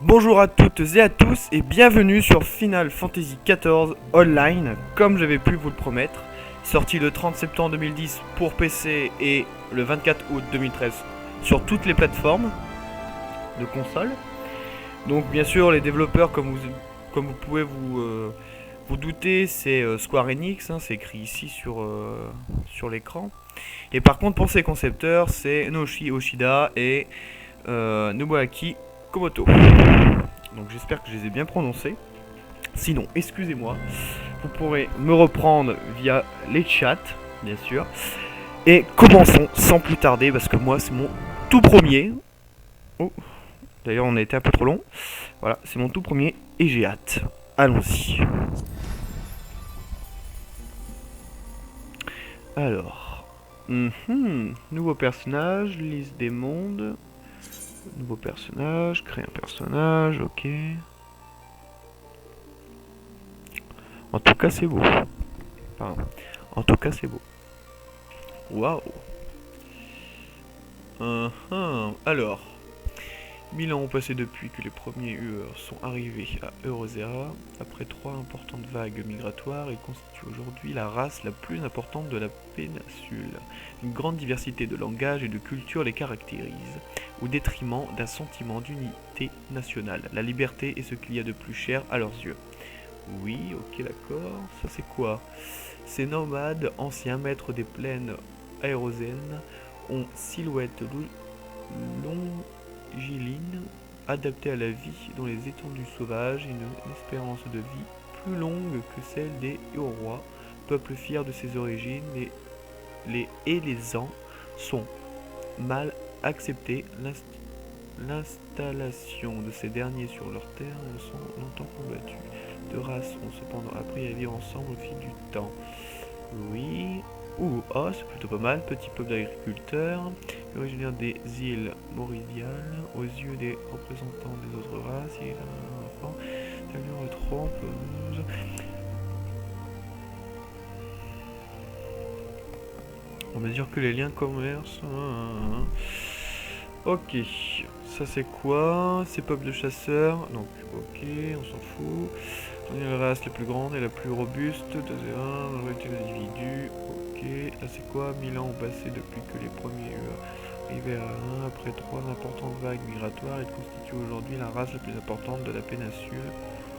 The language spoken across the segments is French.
Bonjour à toutes et à tous et bienvenue sur Final Fantasy XIV Online, comme j'avais pu vous le promettre, sorti le 30 septembre 2010 pour PC et le 24 août 2013 sur toutes les plateformes de console. Donc bien sûr les développeurs comme vous pouvez vous douter c'est Square Enix, hein, c'est écrit ici sur l'écran. Et par contre pour ces concepteurs c'est Noshi Yoshida et Nobuaki Komoto. Donc j'espère que je les ai bien prononcés. Sinon, excusez-moi. Vous pourrez me reprendre via les chats, bien sûr. Et commençons sans plus tarder, parce que moi c'est mon tout premier. Oh, d'ailleurs on a été un peu trop long. Voilà, c'est mon tout premier et j'ai hâte. Allons-y. Alors. Nouveau personnage, liste des mondes. Nouveau personnage, créer un personnage, ok. En tout cas c'est beau. Pardon. En tout cas c'est beau. Waouh. Alors, 1000 ans ont passé depuis que les premiers hueurs sont arrivés à Eurozera. Après 3 importantes vagues migratoires, ils constituent aujourd'hui la race la plus importante de la péninsule. Une grande diversité de langages et de cultures les caractérise, au détriment d'un sentiment d'unité nationale. La liberté est ce qu'il y a de plus cher à leurs yeux. Oui, ok, d'accord. Ça c'est quoi? Ces nomades, anciens maîtres des plaines aérozènes, ont silhouette longiligne, adaptée à la vie dans les étendues sauvages et une espérance de vie plus longue que celle des Héorois, peuple fier de ses origines, mais les Élésans sont mal acceptés. L'installation de ces derniers sur leurs terres sont longtemps combattus. Deux races ont cependant appris à vivre ensemble au fil du temps. Oui. Oh, c'est plutôt pas mal. Petit peuple d'agriculteurs, originaire des îles Mauridiales, aux yeux des représentants des autres races, il a un enfant, trompe. On mesure que les liens commerce. Ok, ça c'est quoi? C'est peuple de chasseurs. Donc, ok, on s'en fout. On est la race la plus grande et la plus robuste. 2-1, majorité d'individus. Ok, là c'est quoi? 1000 ans ont passé depuis que les premiers arrivaient à 1. Après 3 importantes vagues migratoires, ils constituent aujourd'hui la race la plus importante de la péninsule.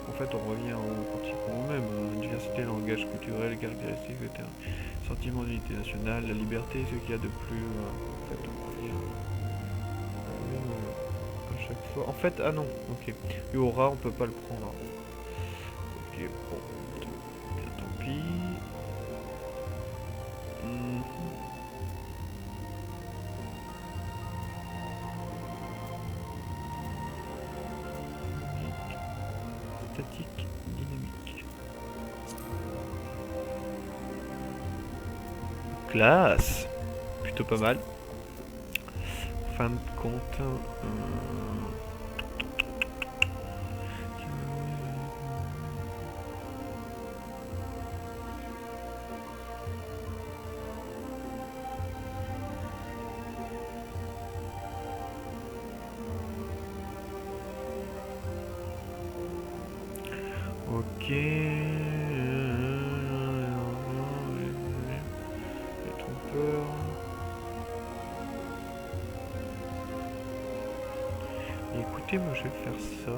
En fait, on revient au principe même. Diversité, langage culturel, caractéristiques, etc. Sentiment d'unité nationale, la liberté, ce qu'il y a de plus. En fait, on revient à chaque fois. En fait, ah non, ok. Aura, on peut pas le prendre. Ok, bon, bien tant pis. Statique, dynamique. Classe. Plutôt pas mal. Fin de compte. Ok. Les trompeurs. Écoutez, moi je vais faire ça.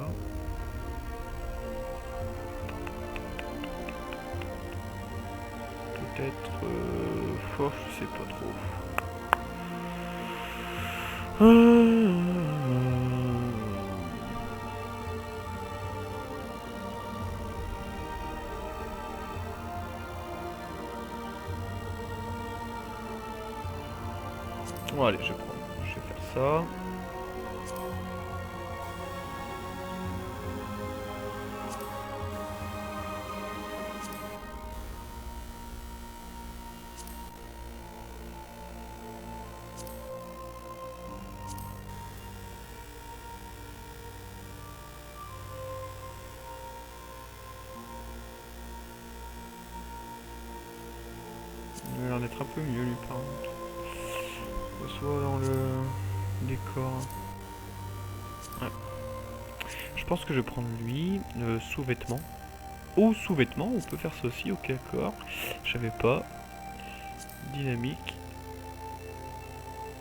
Peut-être. Je sais pas trop. Bon, allez, je prends. Je vais faire ça. Il a l'air d'être un peu mieux lui par contre. Soit dans le décor. Ouais. Je pense que je vais prendre lui, sous-vêtements. Ou sous-vêtements, on peut faire ça aussi, ok d'accord. Je savais pas. Dynamique.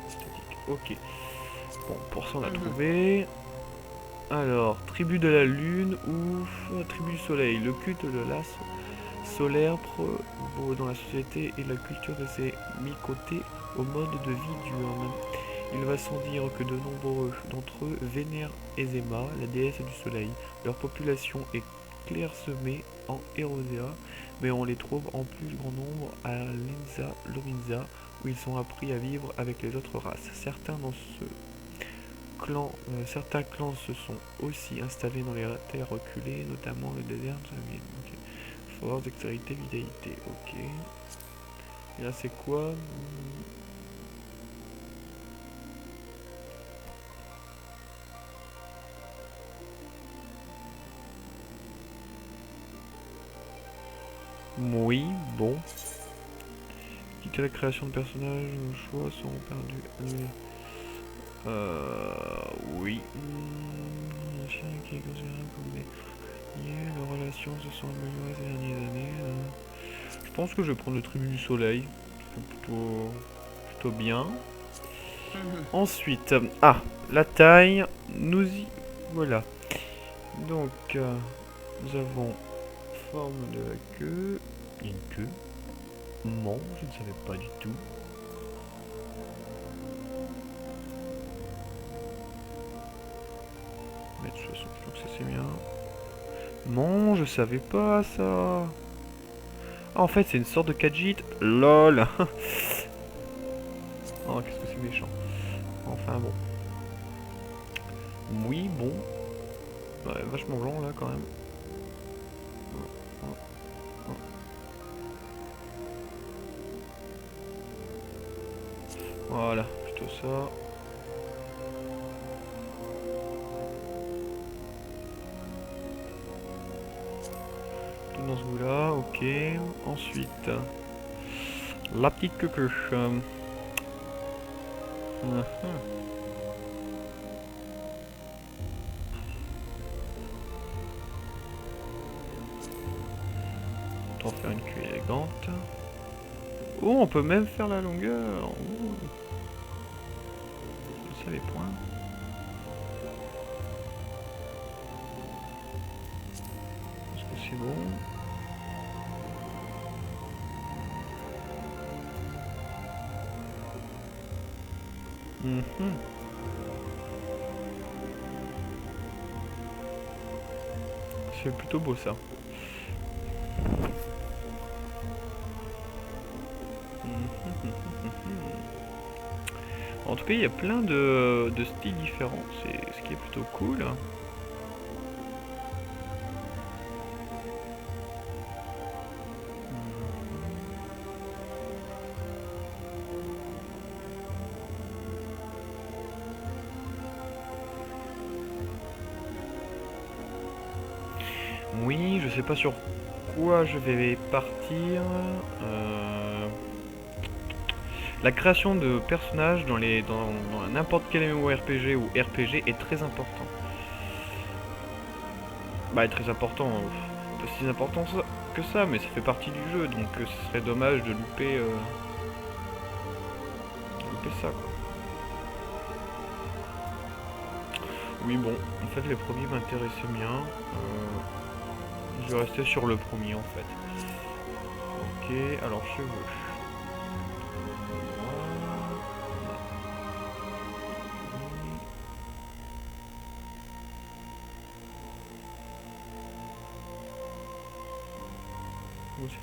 Statique, ok. Bon, pour ça on a trouvé. Alors, tribu de la lune ou tribu du soleil. Le culte de l'as solaire prévaut dans la société et la culture s'est mis côté au mode de vie diurne. Il va sans dire que de nombreux d'entre eux vénèrent Ezema, la déesse du soleil. Leur population est clairsemée en Erosia, mais on les trouve en plus grand nombre à Linza Lominza, où ils sont appris à vivre avec les autres races. Certains clans se sont aussi installés dans les terres reculées, notamment le désert de la ville. Okay. Force, dextérité, vitalité. Ok. Et là, c'est quoi? Oui, bon. Quitte à la création de personnages, nos choix seront perdus. Oui. Un chien qui est considéré comme des... Leurs relations se sont améliorées ces dernières années. Je pense que je vais prendre le tribut du soleil. C'est plutôt bien. Ensuite, la taille, nous y voilà. Donc, nous avons forme de la queue, une queue, non, je ne savais pas du tout. Mais de toute façon, je trouve que ça c'est bien. Non, je savais pas ça. Ah, en fait, c'est une sorte de Khajiit. LOL. Oh, qu'est-ce que c'est méchant. Enfin bon. Oui, bon. Ouais, vachement blanc là quand même. Voilà, plutôt ça. Tout dans ce goût là, ok. Ensuite, la petite queue. Autant faire une queue élégante. Oh, on peut même faire la longueur. Oh. Ça les points. Est-ce que c'est bon? C'est plutôt beau ça. En tout cas, il y a plein de styles différents, c'est ce qui est plutôt cool. Oui, je sais pas sur quoi je vais partir. La création de personnages dans n'importe quel MMORPG ou RPG est très important. Bah, très important, pas si important que ça, mais ça fait partie du jeu, donc ce serait dommage de louper ça, quoi. Oui, bon, en fait, les premiers m'intéressaient bien. Je vais rester sur le premier, en fait. Ok, alors cheveux. Où est-ce que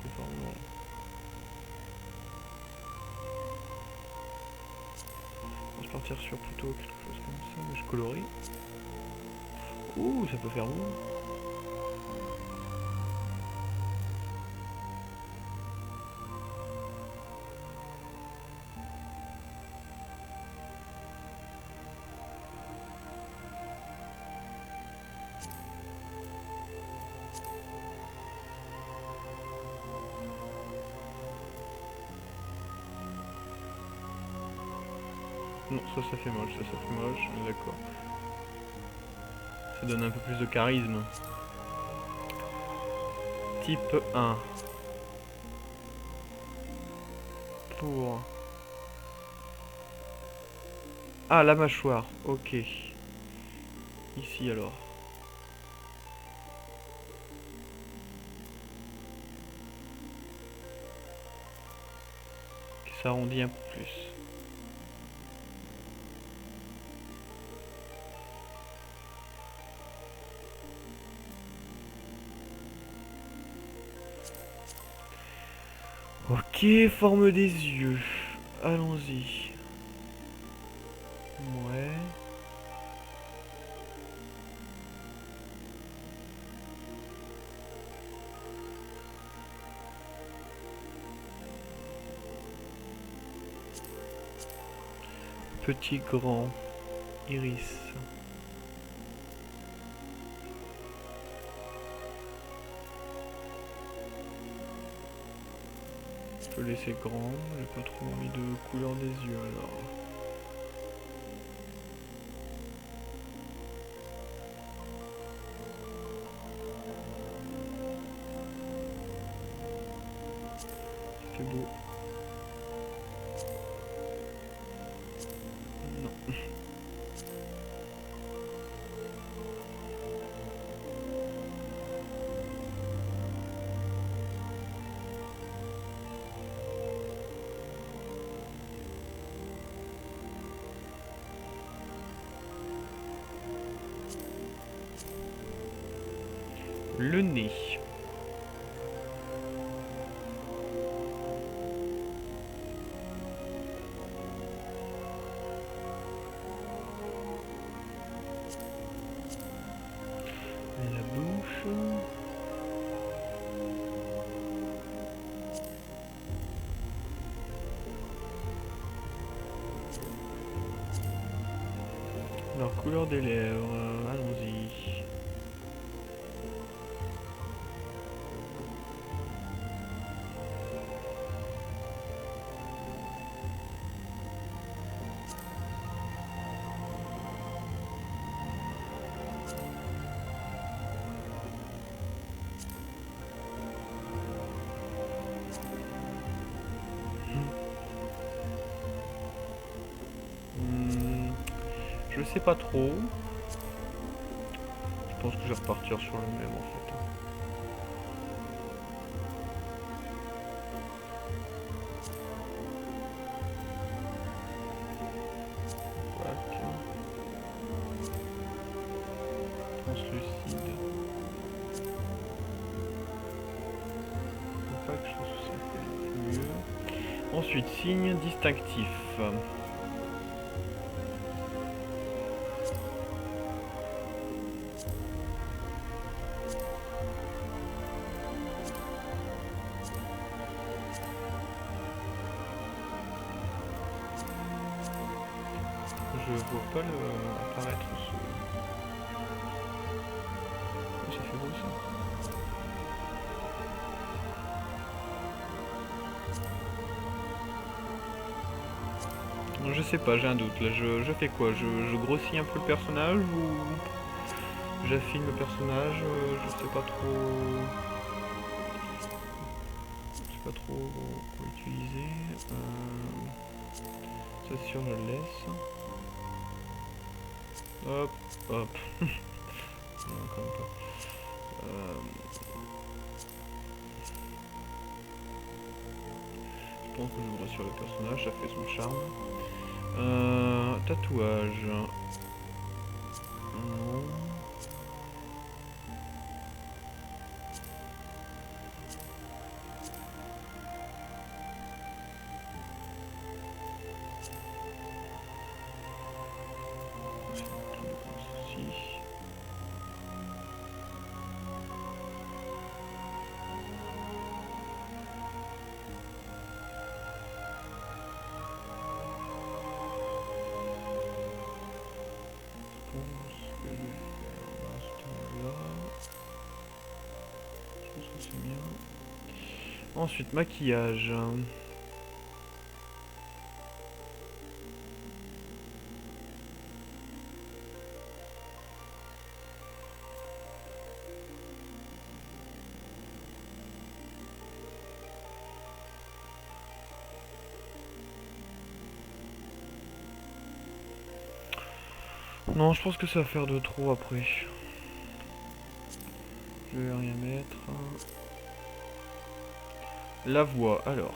on va partir sur plutôt quelque chose comme ça, mais je colorie. Ouh, ça peut faire beau. Non, ça fait moche, ça fait moche, d'accord. Ça donne un peu plus de charisme. Type 1. Pour... Ah, la mâchoire. Ok. Ici alors. Qui s'arrondit un peu plus. Ok, forme des yeux. Allons-y. Ouais. Petit, grand, iris. Je peux laisser grand, j'ai pas trop envie de couleur des yeux alors. C'est beau. Non. Le nez. La bouche. Alors, couleur des lèvres, allons-y. Je sais pas trop. Je pense que je vais repartir sur le même en fait. Quoique. Translucide. Pas que je trouve ça fait mieux. Ensuite, signe distinctif. Je vois pas le apparaître ce... Oh, ça fait beau ça. Je sais pas, j'ai un doute. Là, je fais quoi? Je grossis un peu le personnage ou j'affine le personnage? Je sais pas trop. Je sais pas trop quoi utiliser. Ça sur je le laisse. Hop, hop. Non, quand même pas. Je pense que j'ouvre sur le personnage, ça fait son charme. Tatouage. Non. Si. Ensuite, maquillage. Non, je pense que ça va faire de trop après. Je vais rien mettre. La voix, alors.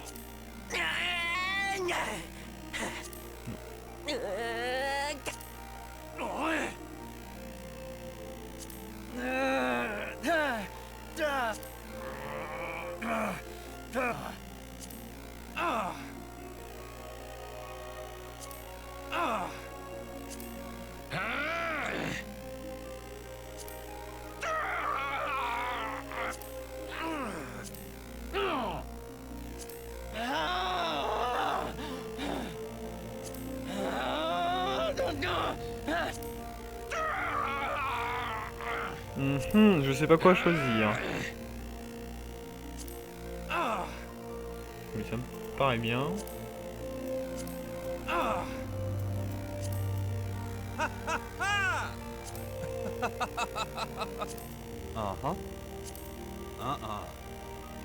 Je sais pas quoi choisir. Oui, ça me paraît bien.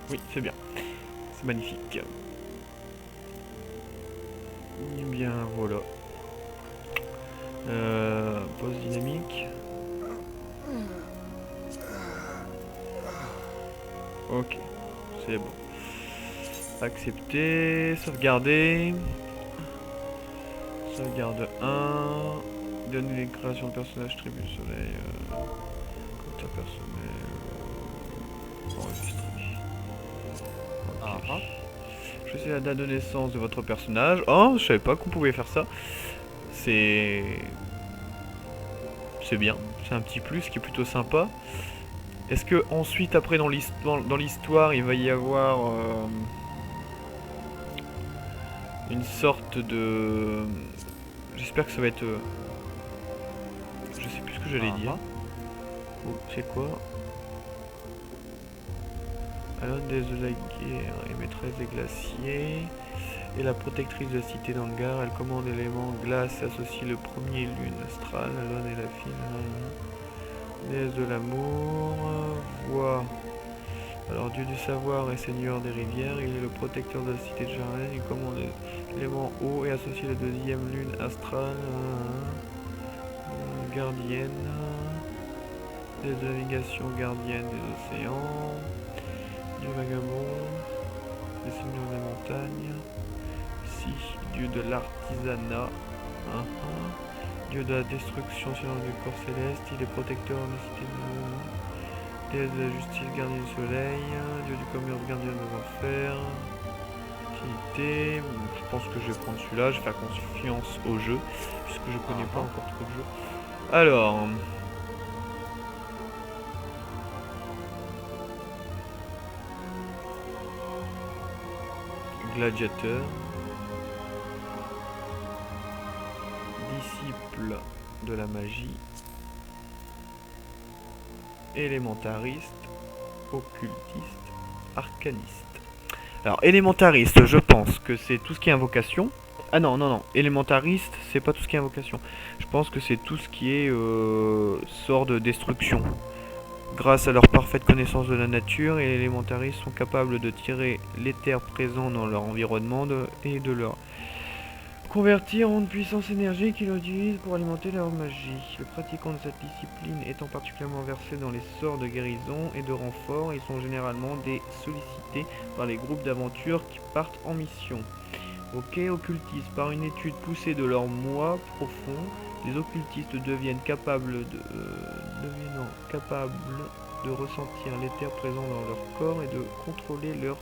Oui, c'est bien. C'est magnifique. Eh bien, voilà. Pause dynamique. Ok, c'est bon. Accepter, sauvegarder. Sauvegarde 1. Donner les créations de personnages, tribu du soleil. Compteur personnel. Enregistrer. Ok. Choisissez la date de naissance de votre personnage. Oh, je savais pas qu'on pouvait faire ça. C'est bien. C'est un petit plus qui est plutôt sympa. Est-ce que ensuite, après dans l'histoire, il va y avoir une sorte de... J'espère que ça va être... Je sais plus ce que j'allais dire. Oh, c'est quoi? Alors, déesse de la guerre et maîtresse des glaciers. Et la protectrice de la cité d'Angar. Elle commande l'élément glace et associe le premier lune astrale. Alone et la fille. Déesse de l'amour. Voix. Alors, dieu du savoir et seigneur des rivières, il est le protecteur de la cité de Jaren, il commande l'élément eau et associe la deuxième lune astrale, gardienne, des navigations gardienne des océans, dieu vagabond, des seigneurs des montagnes, si, dieu de l'artisanat, dieu de la destruction selon le corps céleste, il est protecteur de la cité de... Déesse de la justice, gardien du soleil, dieu du commerce, gardien des enfers, utilité. Je pense que je vais prendre celui-là, je vais faire confiance au jeu, puisque je connais pas encore trop de jeux. Alors... Gladiateur. Disciple de la magie. Élémentariste. Occultiste. Arcaniste. Alors, élémentariste, je pense que c'est tout ce qui est invocation. Ah non, non, non. Élémentariste, c'est pas tout ce qui est invocation. Je pense que c'est tout ce qui est sort de destruction. Grâce à leur parfaite connaissance de la nature, les élémentaristes sont capables de tirer l'éther présent dans leur environnement et de leur convertir en une puissance énergique qu'ils utilisent pour alimenter leur magie. Les pratiquants de cette discipline étant particulièrement versés dans les sorts de guérison et de renfort, ils sont généralement sollicités par les groupes d'aventure qui partent en mission. Ok, occultistes. Par une étude poussée de leur moi profond, les occultistes deviennent capables de ressentir l'éther présent dans leur corps et de contrôler leur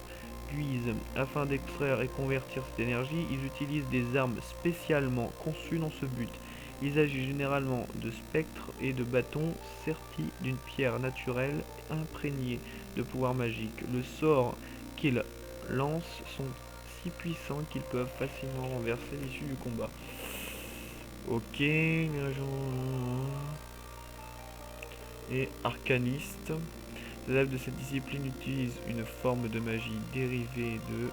guise. Afin d'extraire et convertir cette énergie, ils utilisent des armes spécialement conçues dans ce but. Il s'agit généralement de spectres et de bâtons sertis d'une pierre naturelle imprégnée de pouvoirs magiques. Le sort qu'ils lancent sont si puissants qu'ils peuvent facilement renverser l'issue du combat. Ok, et arcaniste. Les adeptes de cette discipline utilisent une forme de magie dérivée de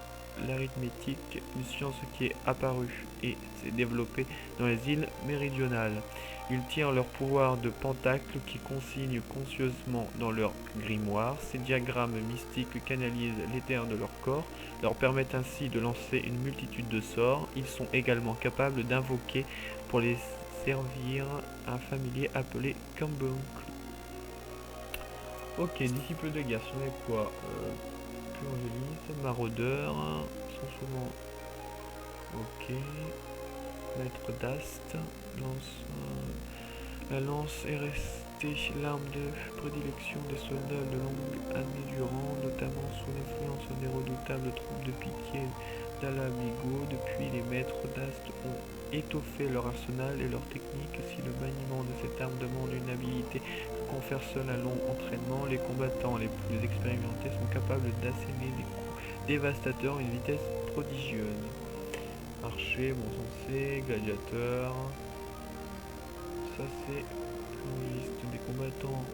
l'arithmétique, une science qui est apparue et s'est développée dans les îles méridionales. Ils tirent leur pouvoir de pentacle qui consignent conscieusement dans leur grimoire. Ces diagrammes mystiques canalisent l'éther de leur corps, leur permettent ainsi de lancer une multitude de sorts. Ils sont également capables d'invoquer pour les servir un familier appelé Kambunk. Ok, disciple de guerre, on est quoi Purgéliste, maraudeur, sont souvent... Ok. Maître d'Ast, la lance est restée l'arme de prédilection des soldats de longues années durant, notamment sous l'influence des redoutables troupes de pitié d'Alabigo. Depuis, les maîtres d'Ast ont étoffé leur arsenal et leur technique. Si le maniement de cette arme demande une habileté que confère seul un long entraînement, les combattants les plus expérimentés sont capables d'asséner des coups dévastateurs à une vitesse prodigieuse. Archer, bon sensé, gladiateur. Ça c'est une liste des combattants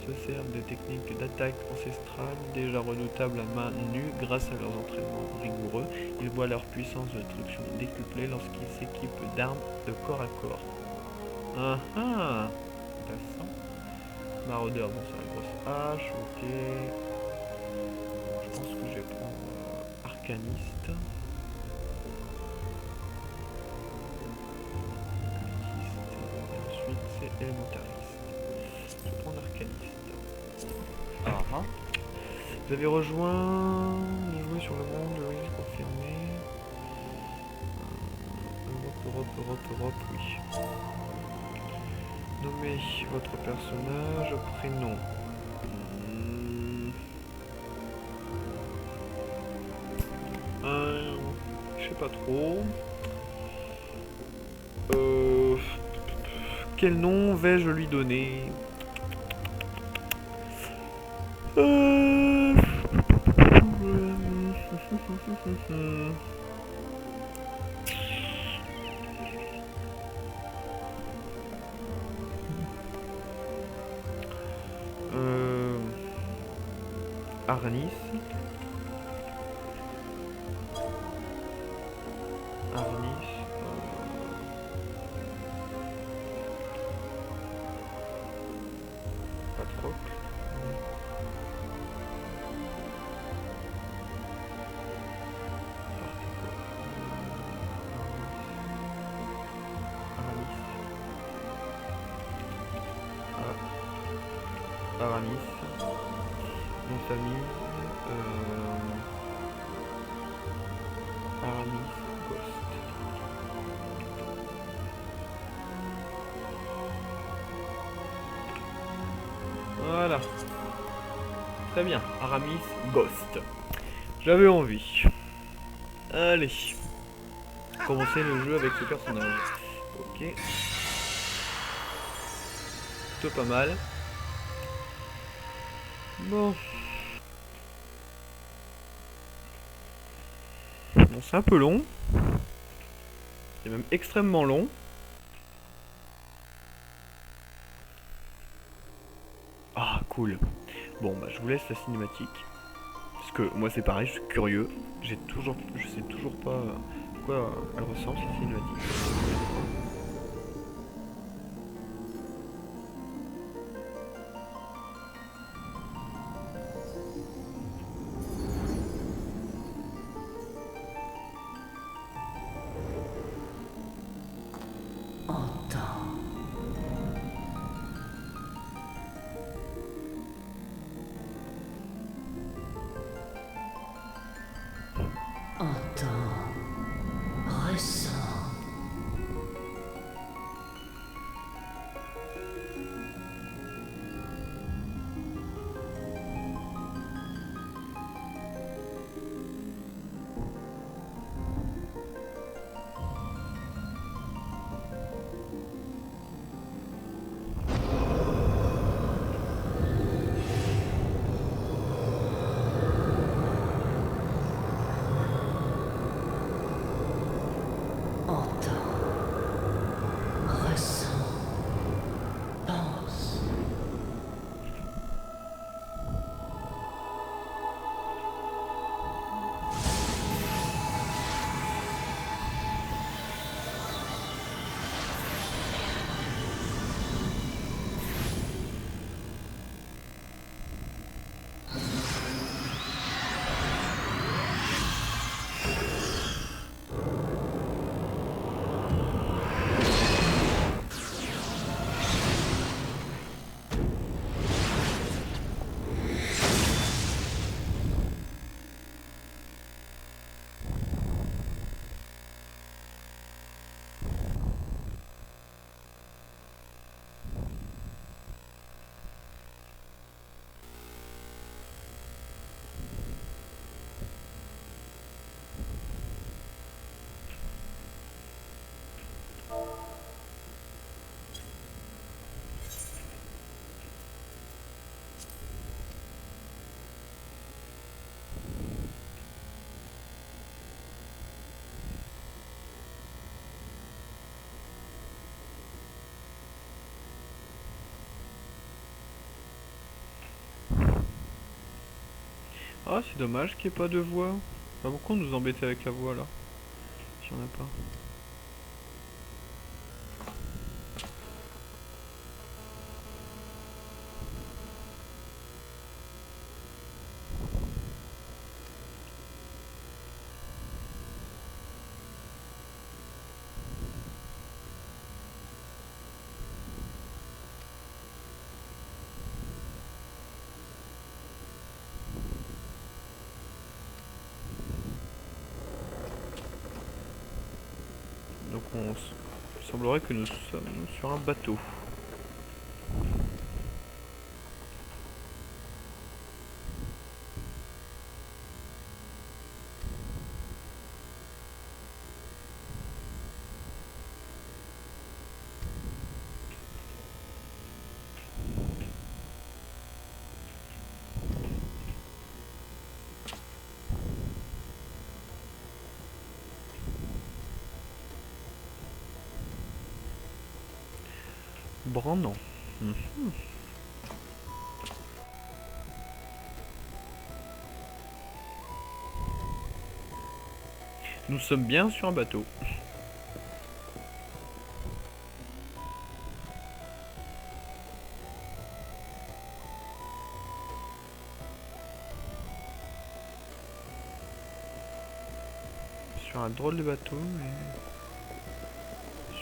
se servent de techniques d'attaque ancestrales déjà redoutables à main nue grâce à leurs entraînements rigoureux. Ils voient leur puissance de destruction décuplée lorsqu'ils s'équipent d'armes de corps à corps. Ah ah, intéressant. Maraudeur, bon c'est la grosse hache, ok. Je pense que je vais prendre arcaniste. Ensuite c'est élémentariste. Je vais prendre arcaniste. Ah ah. Vous avez rejoint, joué sur le monde, oui, confirmé. Europe, oui. Nommez votre personnage, prénom. Je sais pas trop. Quel nom vais-je lui donner? Arnis. Arnis. Patrocle. Aramis. Nom de famille. Aramis Ghost. Voilà. Très bien. Aramis Ghost. J'avais envie. Allez. Commencer le jeu avec ce personnage. Ok. Plutôt pas mal. Bon. Bon, c'est un peu long. C'est même extrêmement long. Ah, cool. Bon, bah je vous laisse la cinématique. Parce que moi c'est pareil, je suis curieux. Je sais toujours pas à quoi elle ressemble cette cinématique. Ah, c'est dommage qu'il n'y ait pas de voix. Bah, pourquoi nous embêter avec la voix là? Si on a pas. Donc il semblerait que nous sommes sur un bateau. Brandon. Nous sommes bien sur un bateau. Sur un drôle de bateau, mais...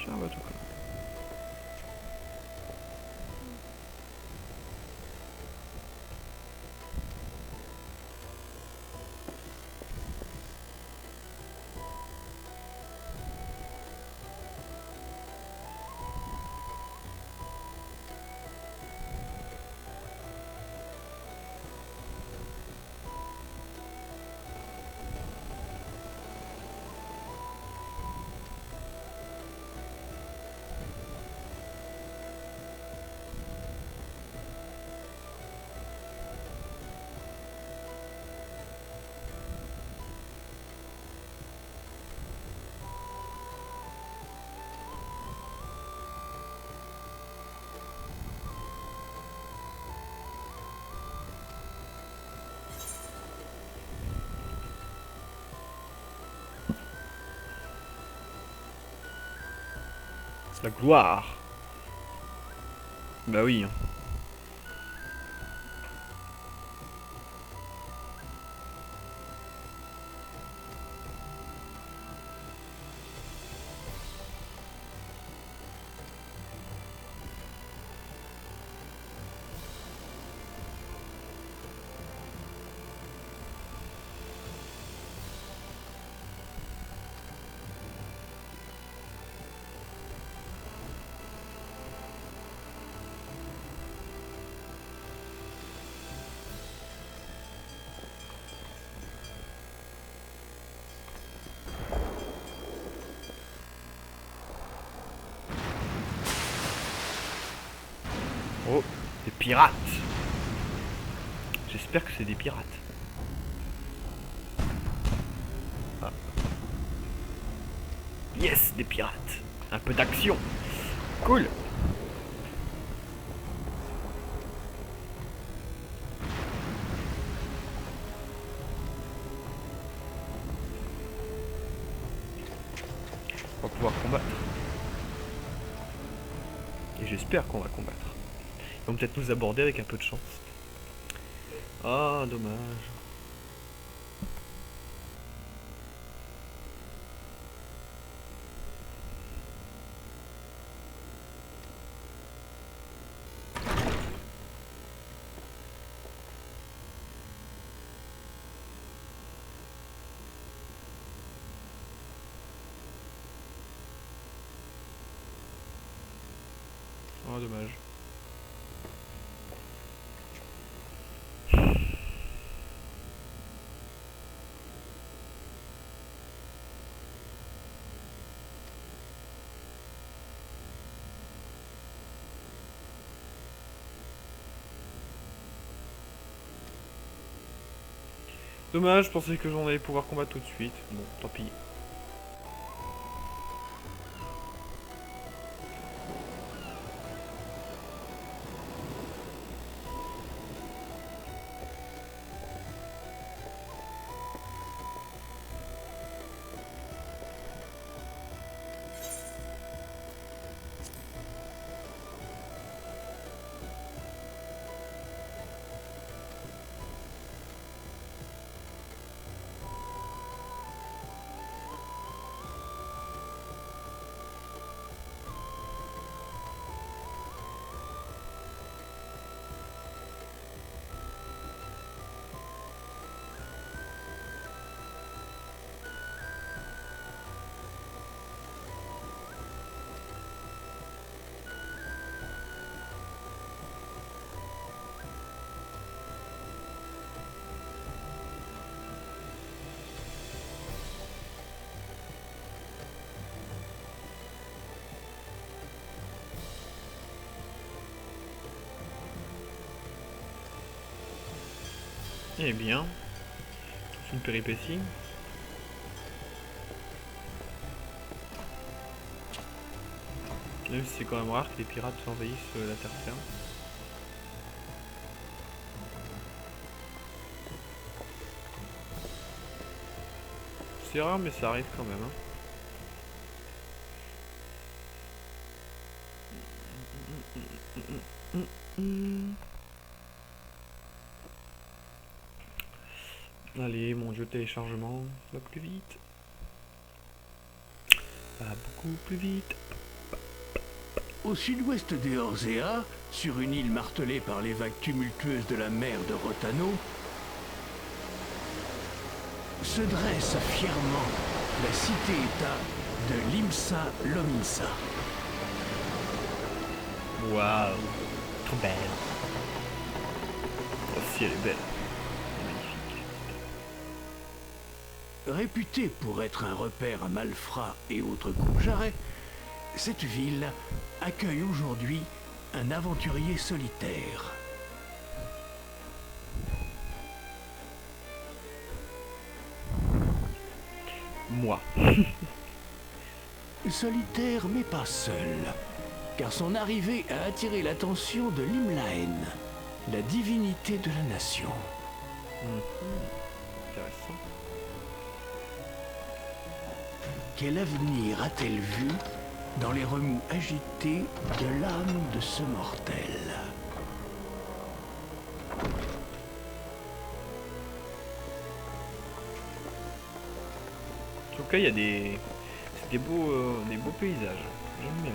Sur un bateau quand même. La gloire. Bah oui. Oh, des pirates. J'espère que c'est des pirates. Ah. Yes, des pirates. Un peu d'action. Cool. On va pouvoir combattre. Et j'espère qu'on va combattre. Ils vont peut-être nous aborder avec un peu de chance. Ah, dommage. Oh, dommage. Dommage, je pensais que j'en allais pouvoir combattre tout de suite. Bon, tant pis. Eh bien, c'est une péripétie. Même si c'est quand même rare que les pirates envahissent la terre ferme. C'est rare mais ça arrive quand même. Hein. Allez, mon jeu de téléchargement va plus vite. Va beaucoup plus vite. Au sud-ouest des Orzea, sur une île martelée par les vagues tumultueuses de la mer de Rotano, se dresse fièrement la cité-État de Limsa Lominsa. Waouh, trop belle. Oh, si elle est belle. Magnifique. Réputée pour être un repère à malfrats et autres coupe-jarrets, cette ville accueille aujourd'hui un aventurier solitaire. Moi. Solitaire mais pas seul, car son arrivée a attiré l'attention de Limlaen, la divinité de la nation. Intéressant. Quel avenir a-t-elle vu dans les remous agités de l'âme de ce mortel? En tout cas, il y a des beaux paysages. J'aime bien.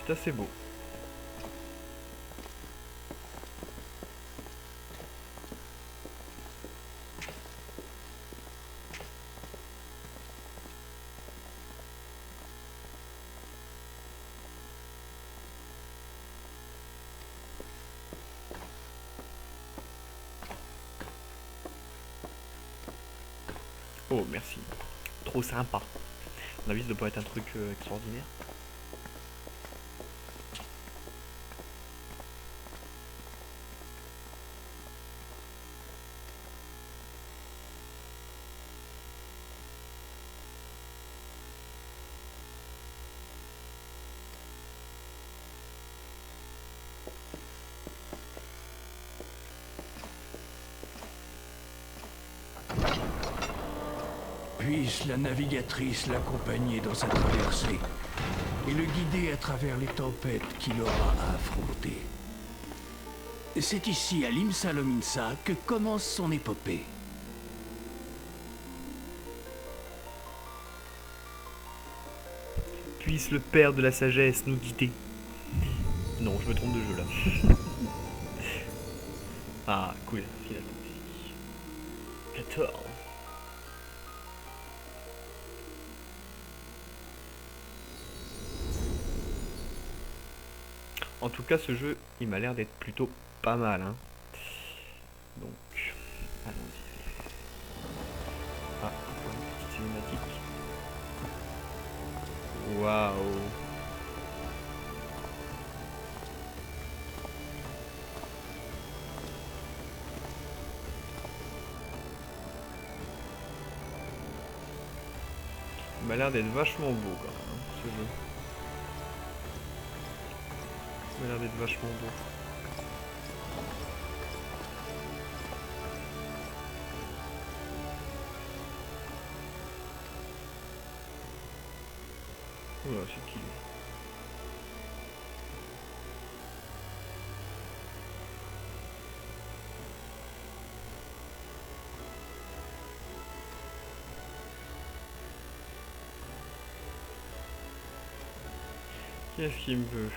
C'est assez beau. Oh, merci. Trop sympa. À mon avis, ça doit pas être un truc extraordinaire. Puisse la navigatrice l'accompagner dans sa traversée et le guider à travers les tempêtes qu'il aura à affronter. C'est ici, à Limsa Lominsa, que commence son épopée. Puisse le père de la sagesse nous guider. Non, je me trompe de jeu là. Ah, cool. Final Fantasy 14. En tout cas, ce jeu, il m'a l'air d'être plutôt pas mal. Hein. Donc, allons-y. Ah, encore une petite cinématique. Waouh. Il m'a l'air d'être vachement beau quand même, hein, ce jeu. Il m'a l'air d'être vachement beau. Oula, c'est qui lui? Qu'est-ce qu'il me veut?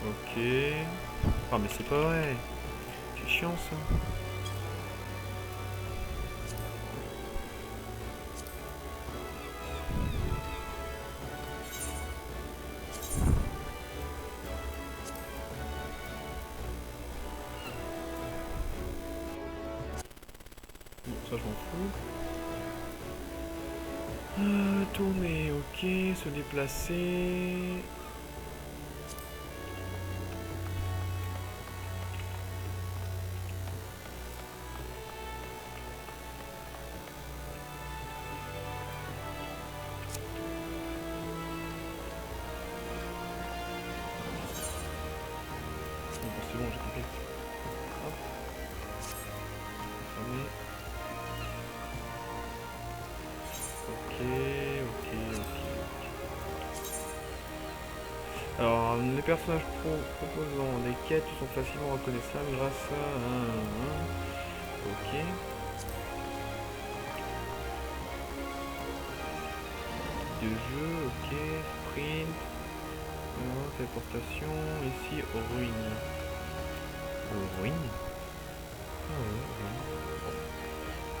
Ok. Ah mais c'est pas vrai. C'est chiant ça. Bon, ça je m'en fous. Tourner, ok. Se déplacer. Bon, c'est bon, j'ai compris. Hop. Fermé. Ok. Alors, les personnages proposant des quêtes sont facilement reconnaissables grâce à... Ok. De jeu, ok. Sprint. Téléportation. Ici, ruine. Ruine. Ah ouais.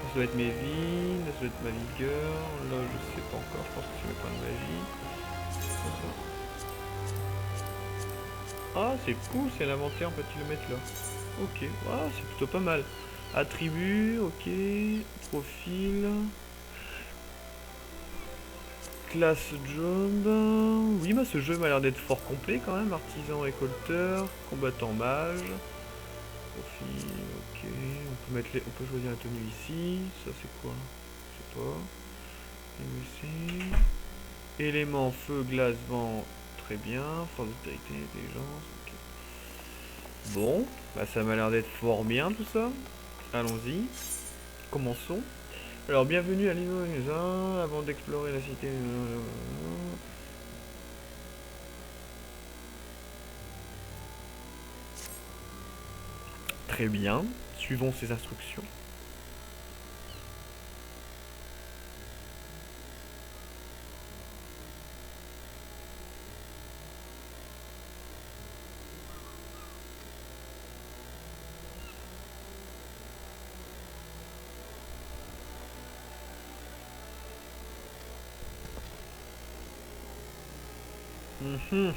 Ça doit être mes vies, ça doit être ma vigueur. Là, je sais pas encore. Je pense que c'est mes points de magie. Ah, c'est cool, c'est l'inventaire, peux-tu le mettre là? Ok, ah, c'est plutôt pas mal. Attributs, ok. Profil. Classe job. Oui, bah ce jeu m'a l'air d'être fort complet quand même. Artisan, récolteur, combattant mage. Profil, ok. On peut choisir la tenue ici. Ça c'est quoi? Je sais pas. Ici. Éléments, feu, glace, vent. Très bien. Force d'autorité, intelligence. Ok. Bon, bah ça m'a l'air d'être fort bien tout ça. Allons-y. Commençons. Alors, bienvenue à l'Indonésie. Avant d'explorer la cité... Très bien. Suivons ces instructions. Mhm.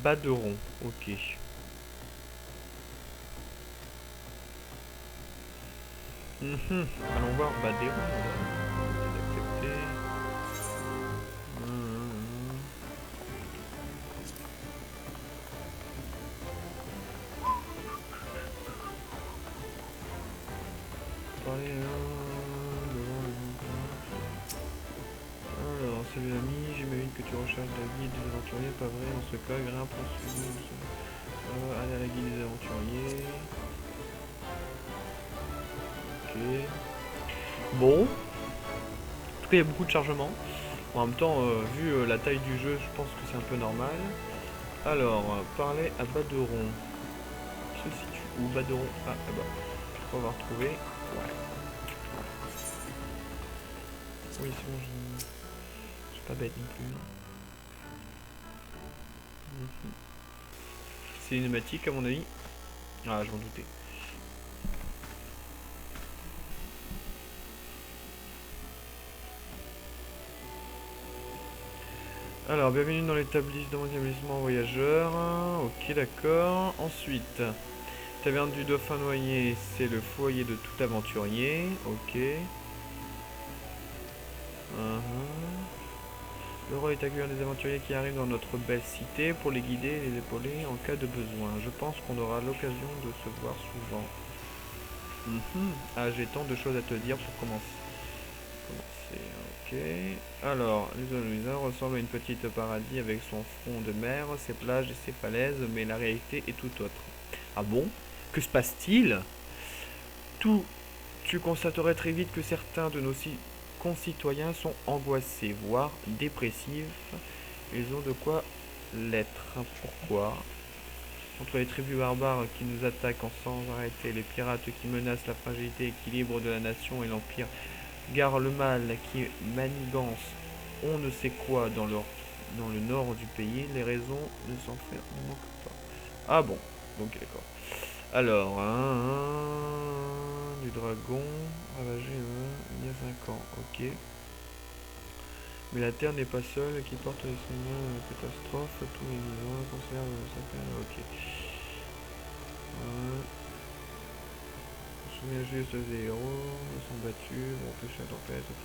Baderon, ok. Allons voir Baderon. Accepter. Parler alors, salut l'ami, j'imagine que tu recherches la guide des aventuriers, pas vrai, dans ce cas, grimpe en suivant. Allez à la guide des aventuriers. Ok. Bon. En tout cas, il y a beaucoup de chargement. En même temps, vu la taille du jeu, je pense que c'est un peu normal. Alors, parler à Baderon. Se situe où Baderon? Ah, là-bas. On va retrouver. Ouais. Oui, c'est bon, je suis pas bête non plus. C'est une pneumatique à mon avis. Ah, je m'en doutais. Alors, bienvenue dans l'établissement voyageur. Ok, d'accord. Ensuite, taverne du Dauphin Noyé, c'est le foyer de tout aventurier. Ok. Le roi est accueillant des aventuriers qui arrivent dans notre belle cité pour les guider et les épauler en cas de besoin. Je pense qu'on aura l'occasion de se voir souvent. Ah, j'ai tant de choses à te dire pour commencer. Ok. Alors, l'île Louisa ressemble à une petite paradis avec son front de mer, ses plages et ses falaises, mais la réalité est tout autre. Ah bon? Que se passe-t-il? Tu constaterais très vite que certains de nos concitoyens sont angoissés, voire dépressifs, Ils ont de quoi l'être. Pourquoi? Entre les tribus barbares qui nous attaquent sans arrêter, les pirates qui menacent la fragilité et équilibre de la nation et l'empire, gare le mal qui manigance on ne sait quoi dans le nord du pays, les raisons ne s'en manquent pas. Ah bon, donc d'accord. Alors, du dragon, ravagé il y a 5 ans, ok. Mais la Terre n'est pas seule, qui porte les signes de catastrophe, tous les vivants conservent sa peine, ok. On se souvient juste des héros, ils sont battus, bon, empêcher la tempête, ok.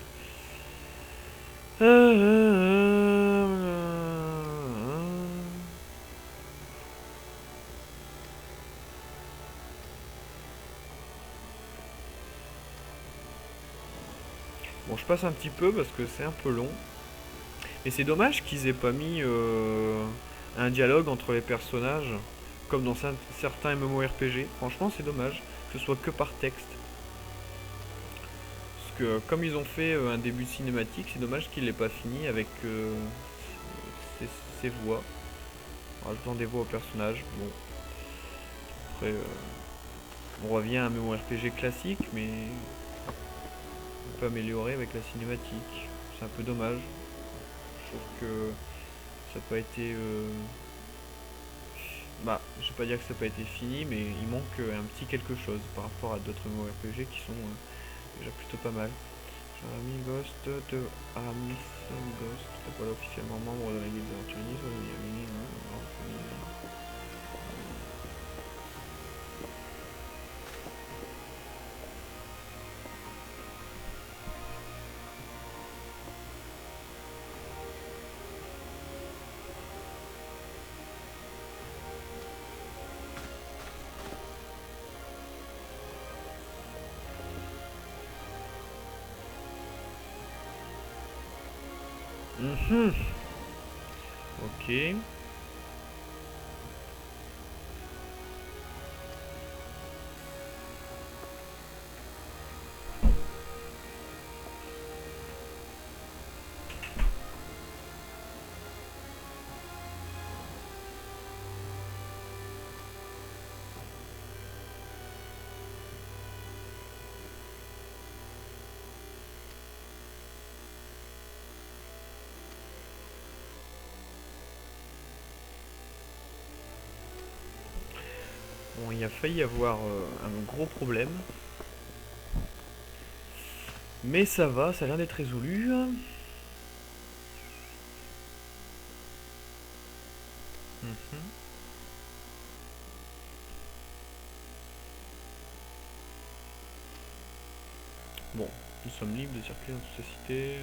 Bon, je passe un petit peu parce que c'est un peu long. Et c'est dommage qu'ils aient pas mis un dialogue entre les personnages, comme dans certains MMORPG. Franchement, c'est dommage que ce soit que par texte. Parce que comme ils ont fait un début cinématique, c'est dommage qu'ils l'aient pas fini avec ses voix. En rajoutant des voix aux personnages. Bon. Après, on revient à un MMORPG classique, mais on peut améliorer avec la cinématique. C'est un peu dommage. Je trouve que ça n'a pas été... bah, je vais pas dire que ça n'a pas été fini, mais il manque un petit quelque chose par rapport à d'autres MMORPG qui sont déjà plutôt pas mal. Aramis Ghost de Aramis Ghost, voilà officiellement membre de la guilde aventuriers. Ok. Bon, il a failli y avoir un gros problème. Mais ça va, ça a l'air d'être résolu. Bon, nous sommes libres de circuler dans toute la cité.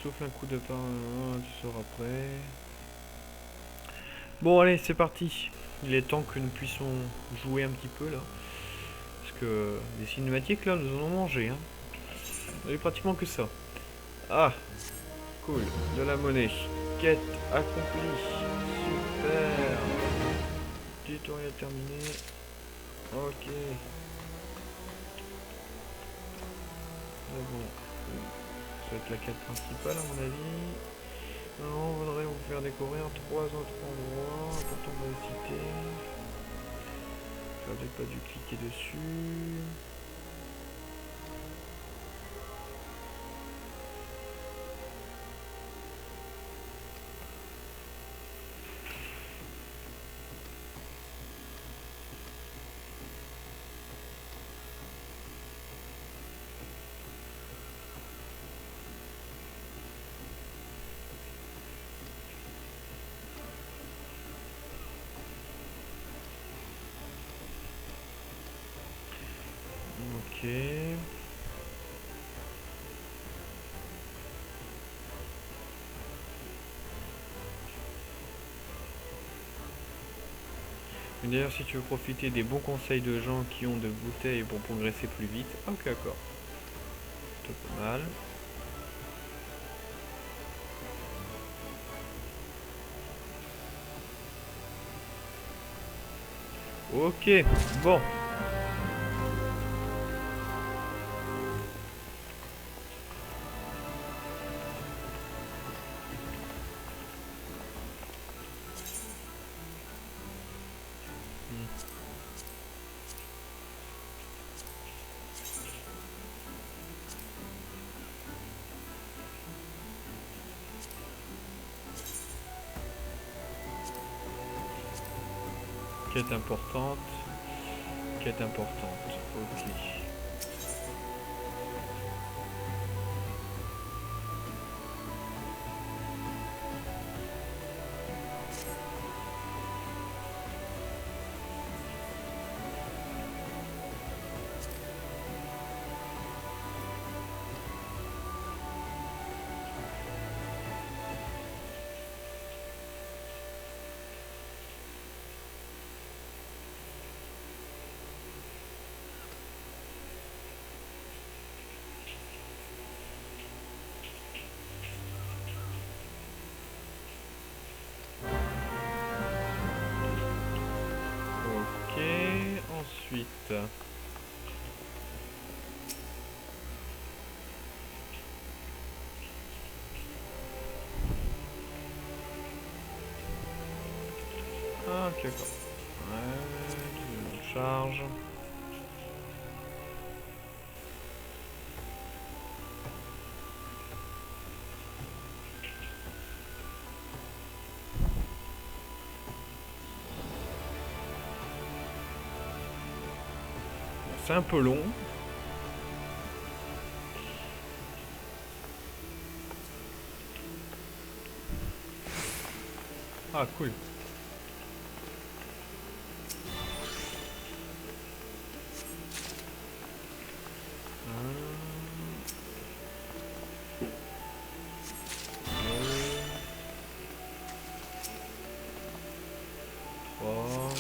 Sauf un coup de pain, tu seras prêt. Bon, allez, c'est parti. Il est temps que nous puissions jouer un petit peu là. Parce que les cinématiques là, nous en avons mangé. Hein. On a eu pratiquement que ça. Ah, cool. De la monnaie. Quête accomplie. Super. Tutoriel terminé. Ok. Bon. Ça va être la quête principale à mon avis. Non, on voudrait vous faire découvrir 3 autres endroits importants de la cité. J'aurais peut-être pas dû cliquer dessus. Ok. D'ailleurs, si tu veux profiter des bons conseils de gens qui ont de bouteilles pour progresser plus vite. Ok, d'accord. C'est pas mal. Ok, bon. Quête importante. Quête importante. Ok. Ok, ensuite. Ah, ok, d'accord. Ouais, je charge. C'est un peu long. Ah, cool. Trois.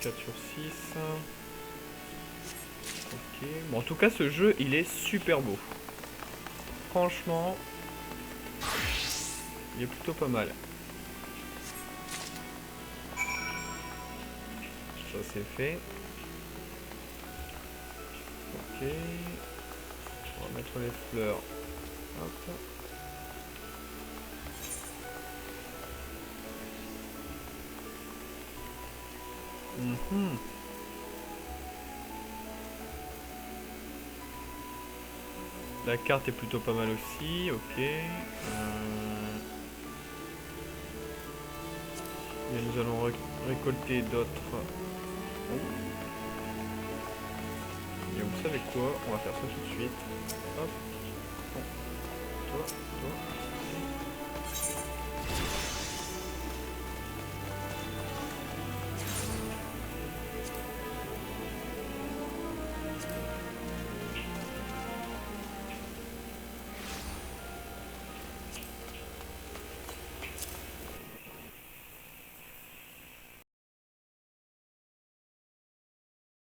Quatre sur 6. Ok. Bon, en tout cas, ce jeu, il est super beau. Franchement, il est plutôt pas mal. Ça, c'est fait. Ok. On va mettre les fleurs. Hop. Mhm. La carte est plutôt pas mal aussi, ok. Et nous allons récolter d'autres. Oh. Et vous savez quoi? On va faire ça tout de suite. Hop. Bon. Toi, toi.